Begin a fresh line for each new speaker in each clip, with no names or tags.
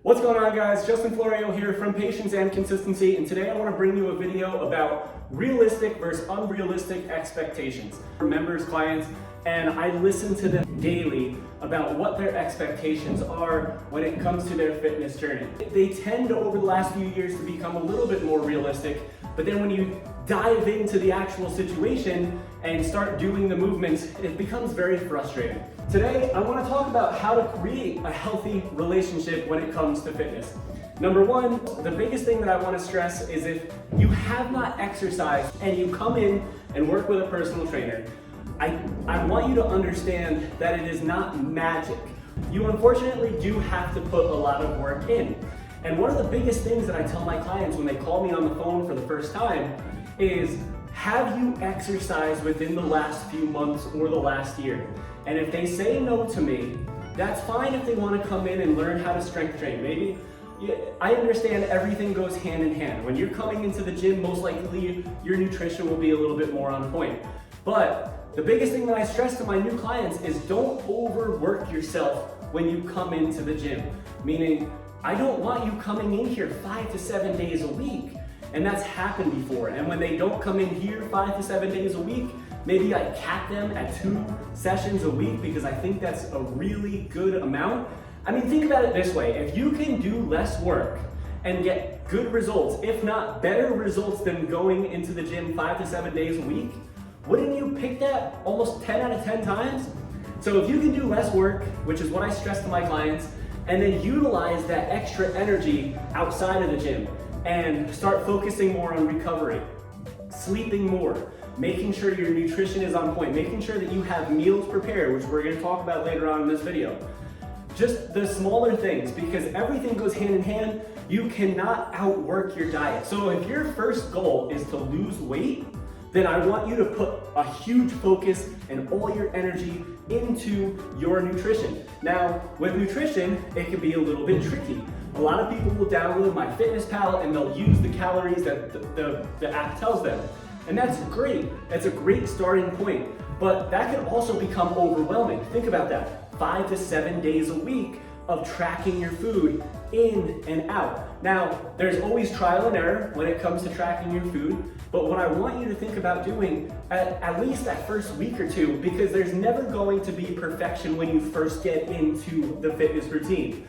What's going on, guys? Justin Florio here from Patience and Consistency, and today I want to bring you a video about realistic versus unrealistic expectations for members, clients, and I listen to them daily about what their expectations are when it comes to their fitness journey. They tend to, over the last few years, to become a little bit more realistic, but then when you dive into the actual situation and start doing the movements, it becomes very frustrating. Today, I want to talk about how to create a healthy relationship when it comes to fitness. Number one, the biggest thing that I want to stress is if you have not exercised and you come in and work with a personal trainer, I want you to understand that it is not magic. You unfortunately do have to put a lot of work in. And one of the biggest things that I tell my clients when they call me on the phone for the first time is, have you exercised within the last few months or the last year? And if they say no to me, that's fine if they want to come in and learn how to strength train. Maybe, I understand everything goes hand in hand. When you're coming into the gym, most likely your nutrition will be a little bit more on point. But the biggest thing that I stress to my new clients is don't overwork yourself when you come into the gym. Meaning, I don't want you coming in here 5 to 7 days a week. And that's happened before. And when they don't come in here 5 to 7 days a week, maybe I cap them at 2 sessions a week because I think that's a really good amount. I mean, think about it this way. If you can do less work and get good results, if not better results than going into the gym 5 to 7 days a week, wouldn't you pick that almost 10 out of 10 times? So if you can do less work, which is what I stress to my clients, and then utilize that extra energy outside of the gym and start focusing more on recovery, sleeping more, making sure your nutrition is on point, making sure that you have meals prepared, which we're going to talk about later on in this video. Just the smaller things, because everything goes hand in hand. You cannot outwork your diet. So if your first goal is to lose weight, then I want you to put a huge focus and all your energy into your nutrition. Now, with nutrition, it can be a little bit tricky. A lot of people will download MyFitnessPal and they'll use the calories that the app tells them. And that's great. That's a great starting point. But that can also become overwhelming. Think about that. 5 to 7 days a week of tracking your food in and out. Now, there's always trial and error when it comes to tracking your food, but what I want you to think about doing at least that first week or two, because there's never going to be perfection when you first get into the fitness routine.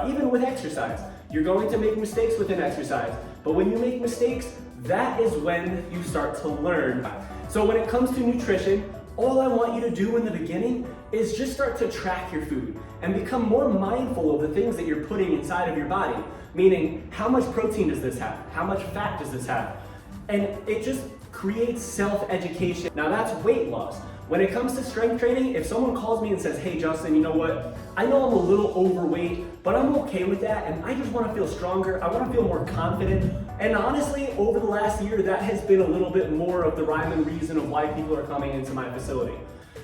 Even with exercise, you're going to make mistakes within exercise, but when you make mistakes, that is when you start to learn. So when it comes to nutrition, all I want you to do in the beginning is just start to track your food and become more mindful of the things that you're putting inside of your body. Meaning, how much protein does this have? How much fat does this have? And it just creates self-education. Now that's weight loss. When it comes to strength training, if someone calls me and says, hey Justin, you know what? I know I'm a little overweight, but I'm okay with that and I just want to feel stronger. I want to feel more confident. And honestly, over the last year, that has been a little bit more of the rhyme and reason of why people are coming into my facility.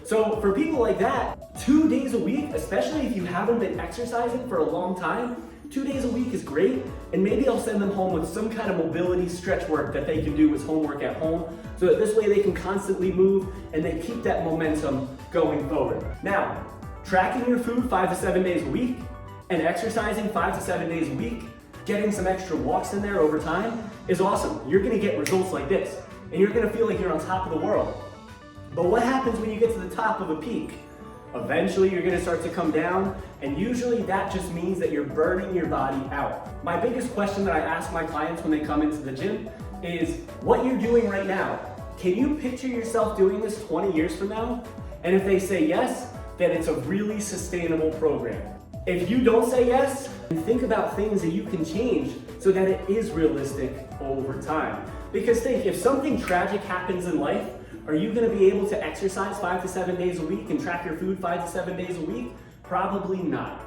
So for people like that, 2 days a week, especially if you haven't been exercising for a long time, 2 days a week is great, and maybe I'll send them home with some kind of mobility stretch work that they can do as homework at home, so that this way they can constantly move and they keep that momentum going forward. Now, tracking your food 5 to 7 days a week and exercising 5 to 7 days a week, getting some extra walks in there over time is awesome. You're gonna get results like this, and you're gonna feel like you're on top of the world. But what happens when you get to the top of a peak? Eventually, you're gonna start to come down, and usually that just means that you're burning your body out. My biggest question that I ask my clients when they come into the gym is, what you're doing right now, can you picture yourself doing this 20 years from now? And if they say yes, then it's a really sustainable program. If you don't say yes, then think about things that you can change so that it is realistic over time. Because think, if something tragic happens in life, are you gonna be able to exercise 5 to 7 days a week and track your food 5 to 7 days a week? Probably not.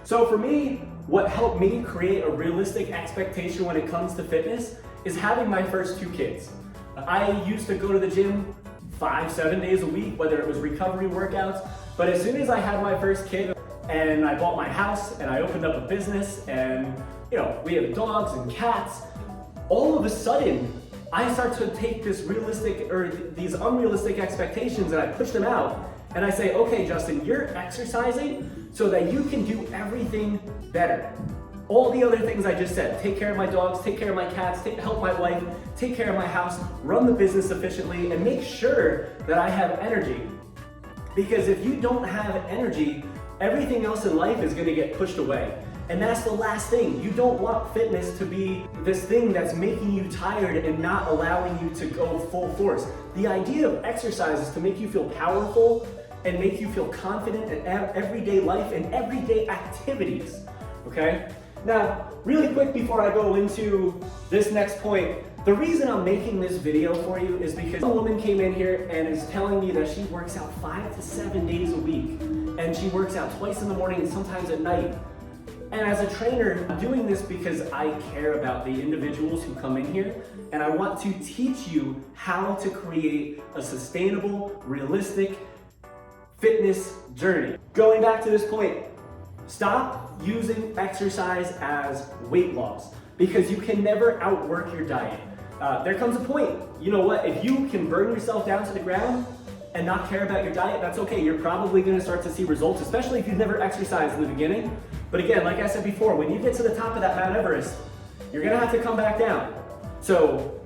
So for me, what helped me create a realistic expectation when it comes to fitness is having my first 2 kids. I used to go to the gym 5, 7 days a week, whether it was recovery workouts, but as soon as I had my first kid and I bought my house and I opened up a business and we have dogs and cats, all of a sudden, I start to take this realistic or these unrealistic expectations and I push them out and I say, okay, Justin, you're exercising so that you can do everything better. all the other things I just said. Take care of my dogs, take care of my cats, help my wife, take care of my house, run the business efficiently, and make sure that I have energy. Because if you don't have energy, everything else in life is gonna get pushed away. And that's the last thing. You don't want fitness to be this thing that's making you tired and not allowing you to go full force. The idea of exercise is to make you feel powerful and make you feel confident in everyday life and everyday activities, okay? Now, really quick before I go into this next point, the reason I'm making this video for you is because a woman came in here and is telling me that she works out 5 to 7 days a week, and she works out twice in the morning and sometimes at night. And as a trainer, I'm doing this because I care about the individuals who come in here, and I want to teach you how to create a sustainable, realistic fitness journey. Going back to this point, stop using exercise as weight loss because you can never outwork your diet. There comes a point, you know what, if you can burn yourself down to the ground and not care about your diet, that's okay. You're probably gonna start to see results, especially if you've never exercised in the beginning. But again, like I said before, when you get to the top of that Mount Everest, you're gonna have to come back down. So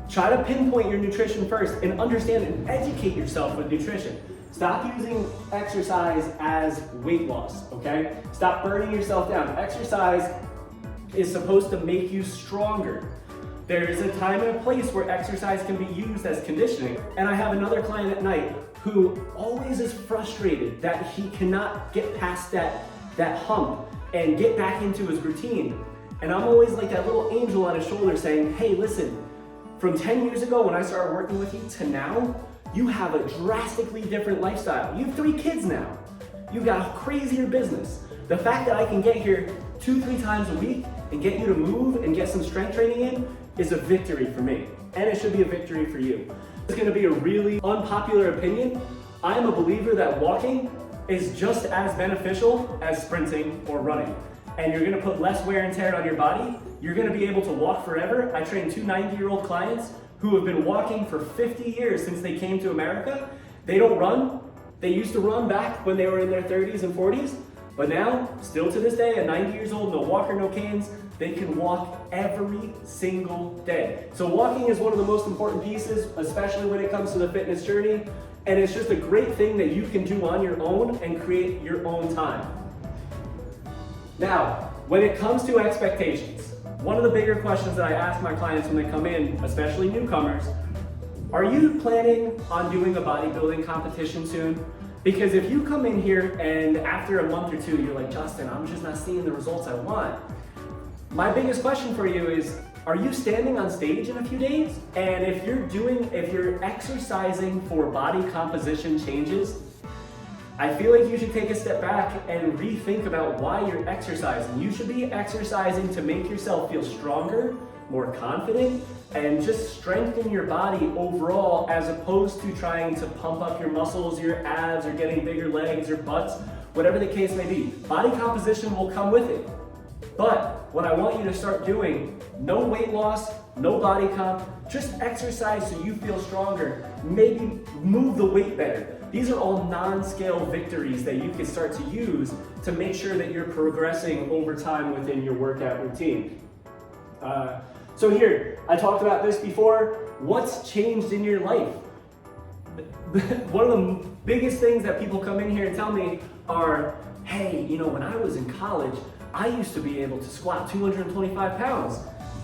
try to pinpoint your nutrition first and understand and educate yourself with nutrition. Stop using exercise as weight loss, okay? Stop burning yourself down. Exercise is supposed to make you stronger. There is a time and a place where exercise can be used as conditioning. And I have another client at night who always is frustrated that he cannot get past that hump and get back into his routine. And I'm always like that little angel on his shoulder saying, hey, listen, from 10 years ago when I started working with you to now, you have a drastically different lifestyle. You have 3 kids now. You've got a crazier business. The fact that I can get here 2-3 times a week and get you to move and get some strength training in is a victory for me. And it should be a victory for you. It's gonna be a really unpopular opinion. I am a believer that walking is just as beneficial as sprinting or running. And you're gonna put less wear and tear on your body. You're gonna be able to walk forever. I train 2 90-year-old clients who have been walking for 50 years since they came to America. They don't run. They used to run back when they were in their 30s and 40s, but now, still to this day, at 90 years old, no walker, no canes, they can walk every single day. So walking is one of the most important pieces, especially when it comes to the fitness journey, and it's just a great thing that you can do on your own and create your own time. Now, when it comes to expectations, one of the bigger questions that I ask my clients when they come in, especially newcomers, are you planning on doing a bodybuilding competition soon? Because if you come in here and after a month or 2, you're like, Justin, I'm just not seeing the results I want. My biggest question for you is, are you standing on stage in a few days? And if you're exercising for body composition changes, I feel like you should take a step back and rethink about why you're exercising. You should be exercising to make yourself feel stronger, more confident, and just strengthen your body overall, as opposed to trying to pump up your muscles, your abs, or getting bigger legs or butts, whatever the case may be. Body composition will come with it. But what I want you to start doing, no weight loss, no body comp, just exercise so you feel stronger. Maybe move the weight better. These are all non-scale victories that you can start to use to make sure that you're progressing over time within your workout routine. So here, I talked about this before. What's changed in your life? One of the biggest things that people come in here and tell me are, hey, you know, when I was in college, I used to be able to squat 225 pounds.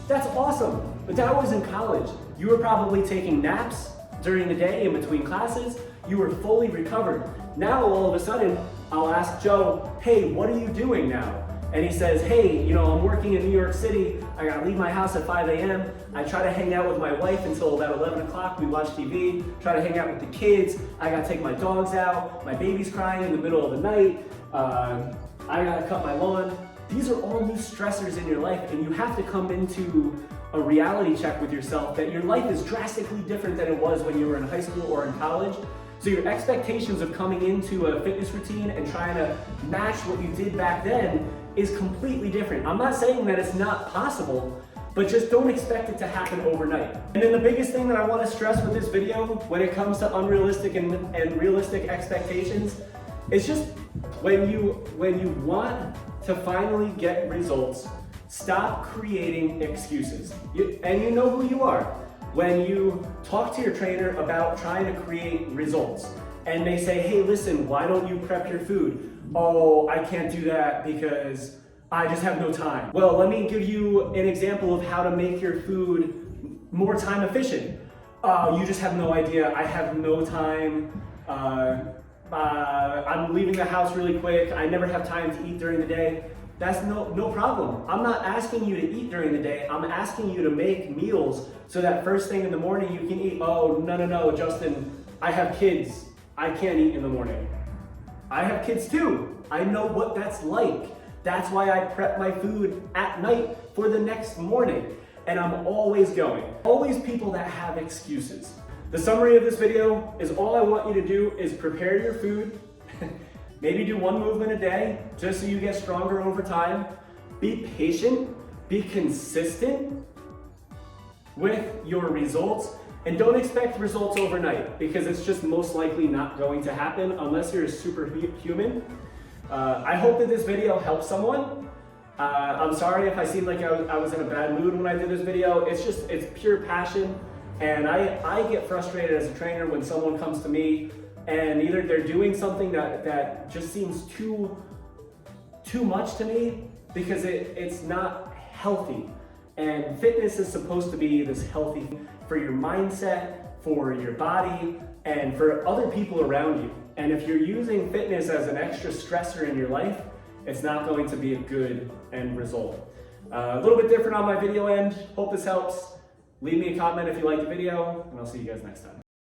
That's awesome, but that was in college. You were probably taking naps during the day in between classes. You were fully recovered. Now all of a sudden, I'll ask Joe, hey, what are you doing now? And he says, hey, you know, I'm working in New York City. I gotta leave my house at 5 a.m. I try to hang out with my wife until about 11 o'clock. We watch TV, try to hang out with the kids. I gotta take my dogs out. My baby's crying in the middle of the night. I gotta cut my lawn. These are all new stressors in your life, and you have to come into a reality check with yourself that your life is drastically different than it was when you were in high school or in college. So your expectations of coming into a fitness routine and trying to match what you did back then is completely different. I'm not saying that it's not possible, but just don't expect it to happen overnight. And then the biggest thing that I want to stress with this video when it comes to unrealistic and realistic expectations is just When you want to finally get results, stop creating excuses. And you know who you are. When you talk to your trainer about trying to create results, and they say, hey, listen, why don't you prep your food? Oh, I can't do that because I just have no time. Well, let me give you an example of how to make your food more time efficient. You just have no idea. I have no time. I'm leaving the house really quick. I never have time to eat during the day. That's no problem. I'm not asking you to eat during the day. I'm asking you to make meals so that first thing in the morning you can eat. Oh, no, Justin, I have kids. I can't eat in the morning. I have kids too. I know what that's like. That's why I prep my food at night for the next morning. And I'm always going. Always people that have excuses. The summary of this video is all I want you to do is prepare your food. Maybe do one movement a day just so you get stronger over time. Be patient, be consistent with your results, and don't expect results overnight because it's just most likely not going to happen unless you're a superhuman. I hope that this video helps someone. I'm sorry if I seemed like I was in a bad mood when I did this video. It's pure passion. And I get frustrated as a trainer when someone comes to me and either they're doing something that just seems too much to me because it's not healthy. And fitness is supposed to be this healthy for your mindset, for your body, and for other people around you. And if you're using fitness as an extra stressor in your life, it's not going to be a good end result. A little bit different on my video end. Hope this helps. Leave me a comment if you like the video, and I'll see you guys next time.